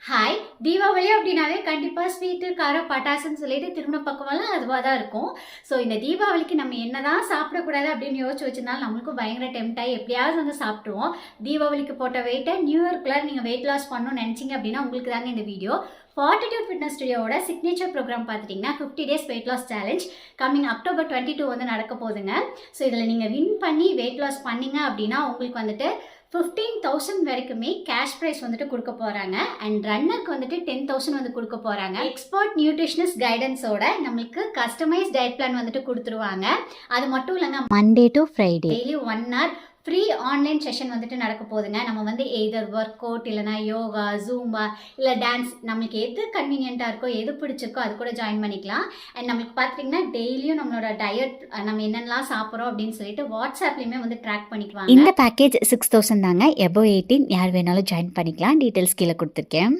Hi! Deepavali அப்படின்னாவே கண்டிப்பா sweet, காரம், பட்டாசுன்னு சொல்லிட்டு திருமண பக்கமெல்லாம் அதுவா தான் இருக்கும். ஸோ இந்த தீபாவளிக்கு நம்ம என்னதான் சாப்பிடக்கூடாது அப்படின்னு யோசிச்சு வச்சிருந்தாலும் நம்மளுக்கும் பயங்கர டெம்ப்ட் ஆகி எப்படியாவது வந்து சாப்பிட்டுருவோம். தீபாவளிக்கு போட்ட வெயிட்ட நியூ இயர்க்குள்ள நீங்க வெயிட் லாஸ் பண்ணணும்னு நினைச்சீங்க அப்படின்னா உங்களுக்கு தாங்க இந்த வீடியோ. ஃபார்ட்டிடியூட் ஃபிட்னஸ் ஸ்டுடியோவோட சிக்னேச்சர் ப்ரோக்ராம் பார்த்துட்டிங்கன்னா 50 days weight loss challenge coming October 22 வந்து நடக்க போகுதுங்க. ஸோ இதில் நீங்கள் வின் பண்ணி வெயிட் லாஸ் பண்ணீங்க அப்படின்னா உங்களுக்கு வந்துட்டு 15,000 வரைக்குமே கேஷ் ப்ரைஸ் வந்துட்டு கொடுக்க போகிறாங்க. அண்ட் ரன்னருக்கு வந்துட்டு 10,000 வந்து கொடுக்க போகிறாங்க. எக்ஸ்பர்ட் நியூட்ரிஷனிஸ்ட் கைடன்ஸோட நம்மளுக்கு கஸ்டமைஸ் டயட் பிளான் வந்துட்டு கொடுத்துருவாங்க. அது மட்டும் இல்லைங்க, Monday to Friday daily 1 hour free online session வந்துட்டு நடக்க போகுதுங்க. நம்ம வந்து எய்தர் ஒர்க் அவுட் இல்லைனா யோகா, ஜூம்பா இல்லை டான்ஸ், நம்மளுக்கு எது கன்வீனியண்ட்டாக இருக்கோ, எது பிடிச்சிருக்கோ அது கூட ஜாயின் பண்ணிக்கலாம். அண்ட் நம்மளுக்கு பார்த்துட்டிங்கன்னா டெய்லியும் நம்மளோட டயட் நம்ம என்னென்னலாம் சாப்பிட்றோம் அப்படின்னு சொல்லிட்டு வாட்ஸ்அப்லேயுமே வந்து ட்ராக் பண்ணிக்குவாங்க. இந்த பேக்கேஜ் 6,000 தாங்க. எபோ 18 யார் வேணாலும் ஜாயின் பண்ணிக்கலாம். டீட்டெயில்ஸ் கீழே கொடுத்துருக்கேன்.